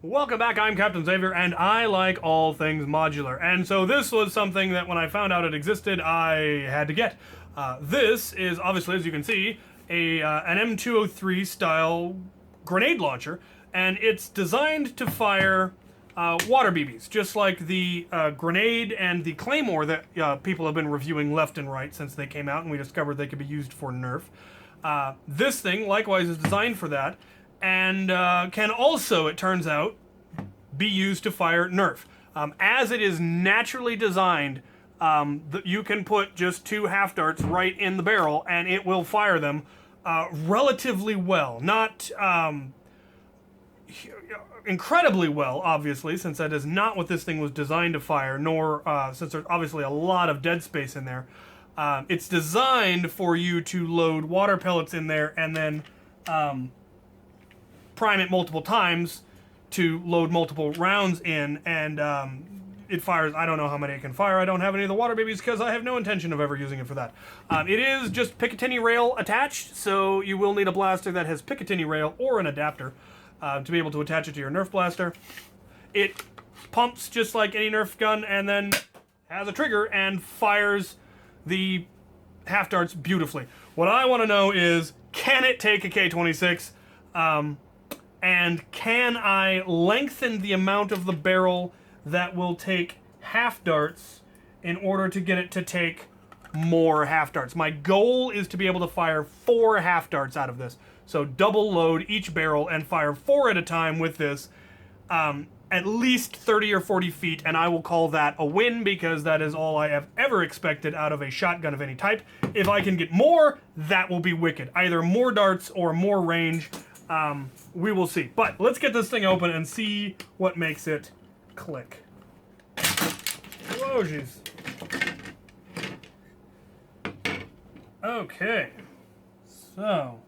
Welcome back, I'm Captain Xavier, and I like all things modular. And so this was something that when I found out it existed, I had to get. This is, obviously, as you can see, an M203 style grenade launcher, and it's designed to fire water BBs, just like the grenade and the claymore that people have been reviewing left and right since they came out, and we discovered they could be used for Nerf. This thing, likewise, is designed for that, and can also, it turns out, be used to fire Nerf. As it is naturally designed, you can put just 2 half darts right in the barrel and it will fire them relatively well. Not incredibly well, obviously, since that is not what this thing was designed to fire, nor since there's obviously a lot of dead space in there. It's designed for you to load water pellets in there and then prime it multiple times to load multiple rounds in, and it fires, I don't know how many it can fire. I don't have any of the water babies because I have no intention of ever using it for that. It is just Picatinny rail attached, so you will need a blaster that has Picatinny rail or an adapter to be able to attach it to your Nerf blaster. It pumps just like any Nerf gun and then has a trigger and fires the half darts beautifully. What I want to know is, can it take a K26? And can I lengthen the amount of the barrel that will take half darts in order to get it to take more half darts? My goal is to be able to fire 4 half darts out of this. So double load each barrel and fire 4 at a time with this, at least 30 or 40 feet, and I will call that a win because that is all I have ever expected out of a shotgun of any type. If I can get more, that will be wicked. Either more darts or more range. We will see. But let's get this thing open and see what makes it click. Whoa, jeez. Okay. So,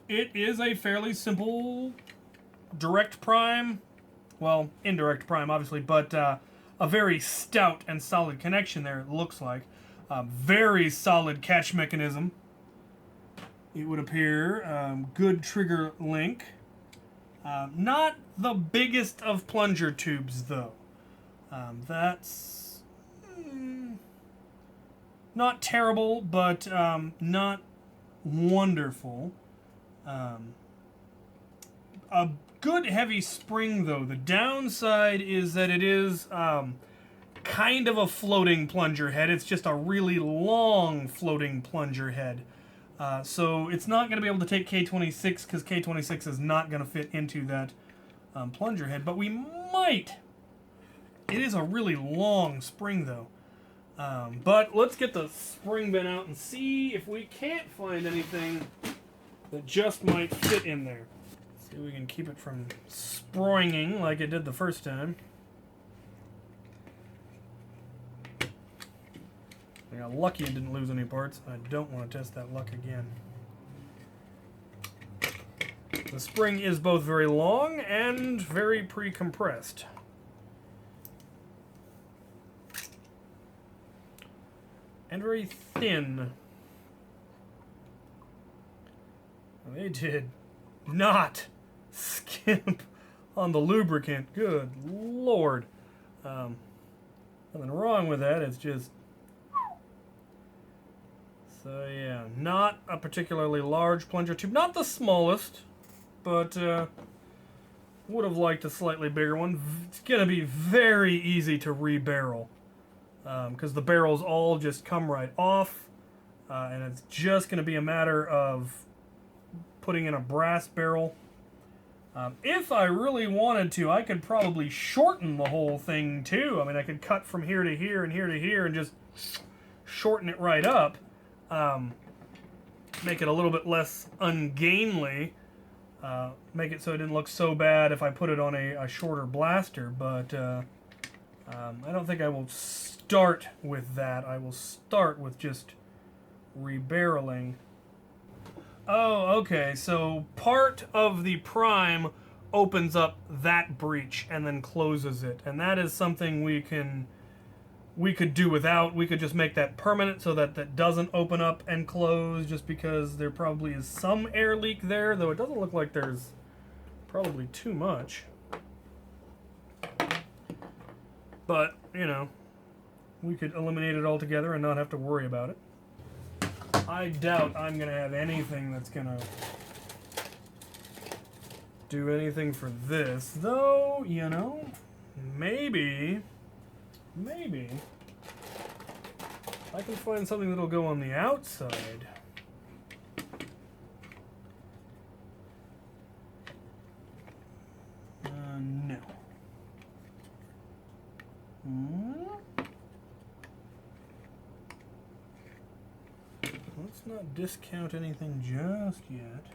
it is a fairly simple direct prime. Well, indirect prime, obviously, but a very stout and solid connection there, it looks like. Very solid catch mechanism. It would appear. Good trigger link. Not the biggest of plunger tubes, though. That's not terrible, but not wonderful. A good heavy spring, though. The downside is that it is kind of a floating plunger head. It's just a really long floating plunger head. So it's not going to be able to take K26 because K26 is not going to fit into that plunger head. But we might. It is a really long spring, though. But let's get the spring bin out and see if we can't find anything that just might fit in there. See if we can keep it from springing like it did the first time. I got lucky and didn't lose any parts. I don't want to test that luck again. The spring is both very long and very pre-compressed. And very thin. They did not skimp on the lubricant. Good Lord. Nothing wrong with that. It's just... So yeah, not a particularly large plunger tube. Not the smallest, but would have liked a slightly bigger one. It's going to be very easy to rebarrel because the barrels all just come right off, and it's just going to be a matter of putting in a brass barrel. If I really wanted to, I could probably shorten the whole thing too. I mean, I could cut from here to here and here to here and just shorten it right up. Make it a little bit less ungainly, make it so it didn't look so bad if I put it on a shorter blaster, but I don't think I will start with that. I will start with just rebarreling. Oh, okay, so part of the prime opens up that breech and then closes it, and that is something we could do without. We could just make that permanent so that that doesn't open up and close, just because there probably is some air leak there, though it doesn't look like there's probably too much. But, you know, we could eliminate it altogether and not have to worry about it. I doubt I'm going to have anything that's going to do anything for this. Though, you know, maybe I can find something that'll go on the outside. No. Let's not discount anything just yet.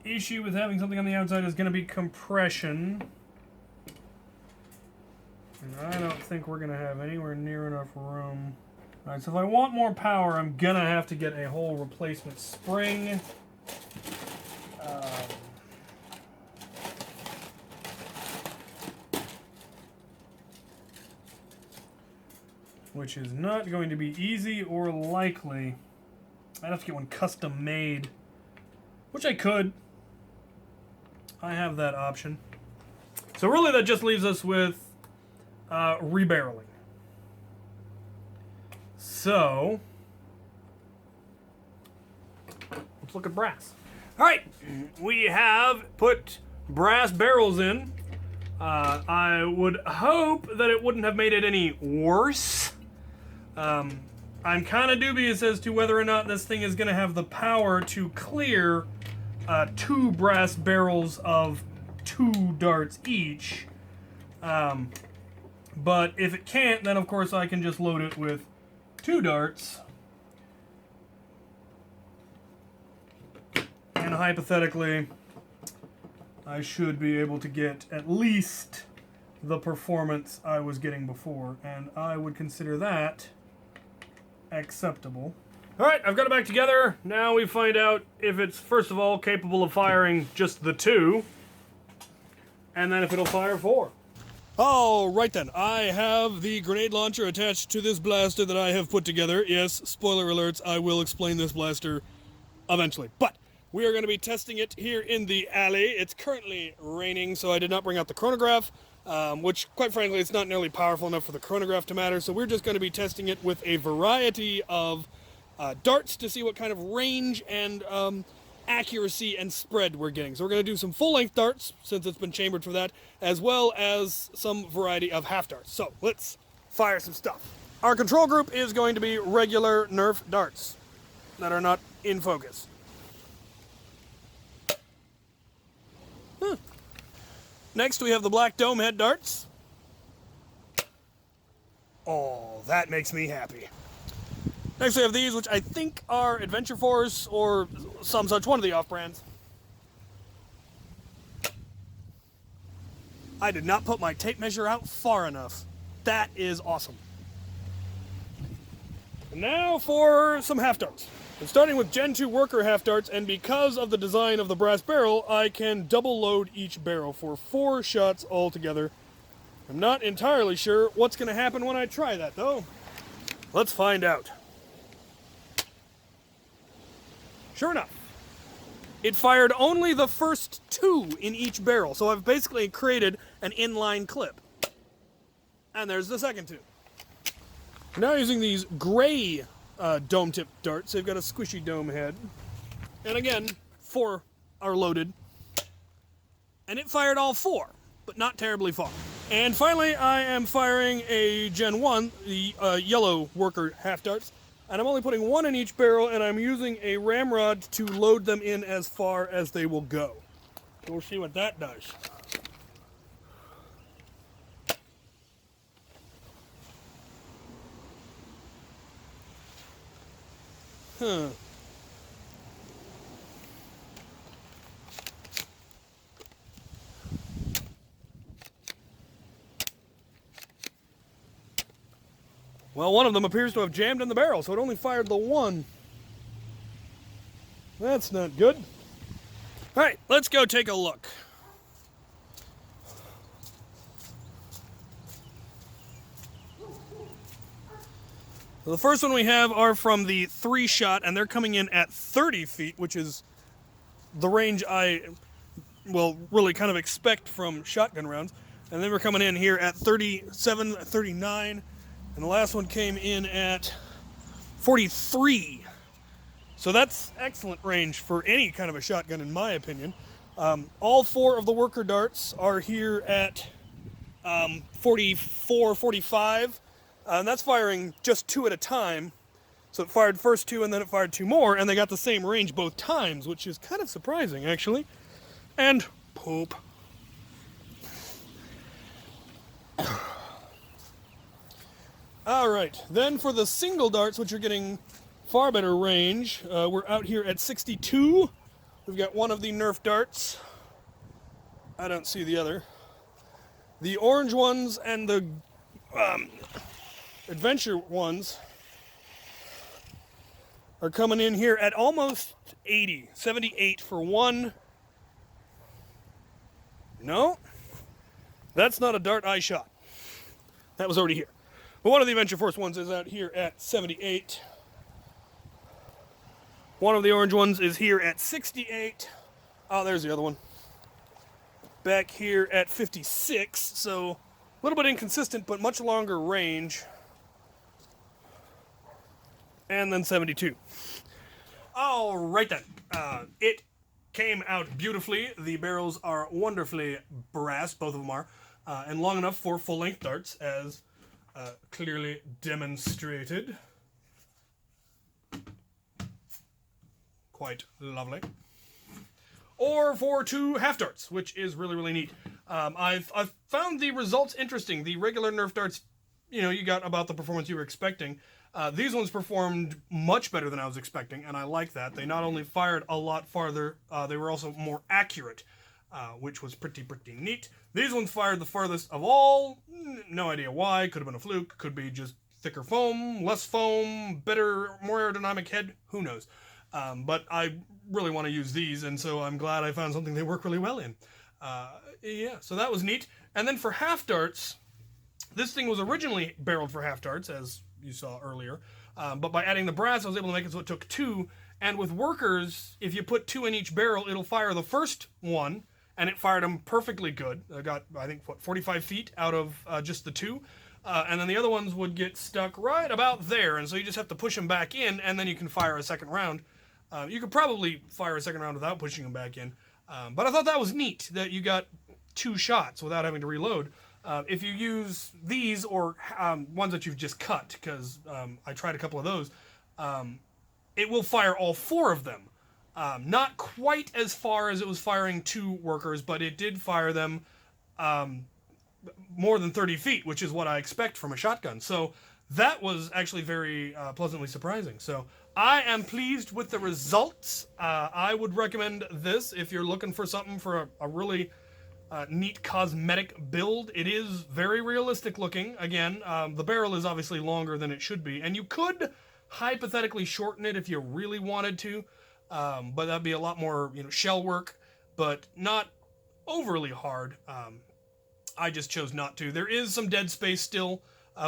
Issue with having something on the outside is going to be compression. And I don't think we're going to have anywhere near enough room. Alright, so if I want more power, I'm going to have to get a whole replacement spring. Which is not going to be easy or likely. I'd have to get one custom made, which I could. I have that option. So really that just leaves us with rebarreling. So, let's look at brass. Alright, we have put brass barrels in. I would hope that it wouldn't have made it any worse. I'm kind of dubious as to whether or not this thing is going to have the power to clear 2 brass barrels of 2 darts each. But if it can't, then of course I can just load it with 2 darts. And hypothetically, I should be able to get at least the performance I was getting before. And I would consider that acceptable. Alright, I've got it back together. Now we find out if it's, first of all, capable of firing just the 2. And then if it'll fire 4. Oh, right then. I have the grenade launcher attached to this blaster that I have put together. Yes, spoiler alerts, I will explain this blaster eventually. But we are going to be testing it here in the alley. It's currently raining, so I did not bring out the chronograph, which, quite frankly, it's not nearly powerful enough for the chronograph to matter. So we're just going to be testing it with a variety of darts to see what kind of range and accuracy and spread we're getting. So we're going to do some full-length darts, since it's been chambered for that, as well as some variety of half darts. So let's fire some stuff. Our control group is going to be regular Nerf darts that are not in focus. Next we have the black dome head darts. Oh, that makes me happy. Next we have these, which I think are Adventure Force or some such, one of the off-brands. I did not put my tape measure out far enough. That is awesome. And now for some half darts. I'm starting with Gen 2 worker half darts, and because of the design of the brass barrel, I can double load each barrel for 4 shots altogether. I'm not entirely sure what's going to happen when I try that, though. Let's find out. Sure enough, it fired only the first 2 in each barrel, so I've basically created an inline clip. And there's the second 2. Now using these gray dome tip darts, they've got a squishy dome head. And again, 4 are loaded. And it fired all 4, but not terribly far. And finally, I am firing a Gen 1, the yellow worker half darts. And I'm only putting 1 in each barrel, and I'm using a ramrod to load them in as far as they will go. We'll see what that does. Huh. Well, one of them appears to have jammed in the barrel, so it only fired the 1. That's not good. All right, let's go take a look. So the first one we have are from the 3-shot, and they're coming in at 30 feet, which is the range I well, really kind of expect from shotgun rounds. And then we're coming in here at 37, 39, and the last one came in at 43. So that's excellent range for any kind of a shotgun, in my opinion. All 4 of the worker darts are here at 44, 45, and that's firing just 2 at a time. So it fired first 2 and then it fired 2 more, and they got the same range both times, which is kind of surprising, actually. And poop. Alright, then for the single darts, which are getting far better range, we're out here at 62. We've got one of the Nerf darts. I don't see the other. The orange ones and the adventure ones are coming in here at almost 80. 78 for one. No, that's not a dart I shot. That was already here. But one of the Adventure Force ones is out here at 78. One of the orange ones is here at 68. Oh, there's the other one. Back here at 56, so a little bit inconsistent, but much longer range. And then 72. All right then. It came out beautifully. The barrels are wonderfully brass, both of them are, and long enough for full-length darts, as clearly demonstrated. Quite lovely. Or for 2 half darts, which is really, really neat. I've found the results interesting. The regular Nerf darts, you got about the performance you were expecting. These ones performed much better than I was expecting, and I like that. They not only fired a lot farther, they were also more accurate, which was pretty neat. These ones fired the farthest of all. No idea why. Could have been a fluke. Could be just thicker foam, less foam, better, more aerodynamic head. Who knows? But I really want to use these, and so I'm glad I found something they work really well in. Yeah, so that was neat. And then for half darts, this thing was originally barreled for half darts, as you saw earlier, but by adding the brass, I was able to make it so it took 2. And with workers, if you put 2 in each barrel, it'll fire the first one, and it fired them perfectly good. I got, I think, 45 feet out of just the 2. And then the other ones would get stuck right about there, and so you just have to push them back in, and then you can fire a second round. You could probably fire a second round without pushing them back in, but I thought that was neat, that you got 2 shots without having to reload. If you use these, or ones that you've just cut, because I tried a couple of those, it will fire all 4 of them. Not quite as far as it was firing 2 workers, but it did fire them more than 30 feet, which is what I expect from a shotgun. So that was actually very pleasantly surprising. So I am pleased with the results. I would recommend this if you're looking for something for a really neat cosmetic build. It is very realistic looking. Again, the barrel is obviously longer than it should be, and you could hypothetically shorten it if you really wanted to, but that'd be a lot more shell work, but not overly hard. I just chose not to. There is some dead space still,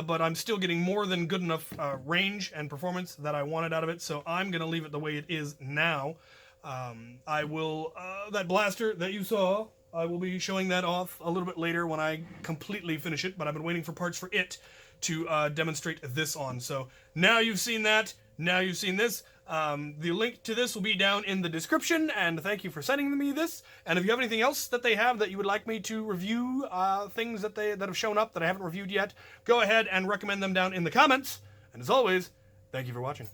but I'm still getting more than good enough range and performance that I wanted out of it, so I'm going to leave it the way it is now. I will, that blaster that you saw, I will be showing that off a little bit later when I completely finish it, but I've been waiting for parts for it to demonstrate this on. So now you've seen that, now you've seen this. The link to this will be down in the description, and thank you for sending me this. And if you have anything else that they have that you would like me to review, things that have shown up that I haven't reviewed yet, go ahead and recommend them down in the comments. And as always, thank you for watching.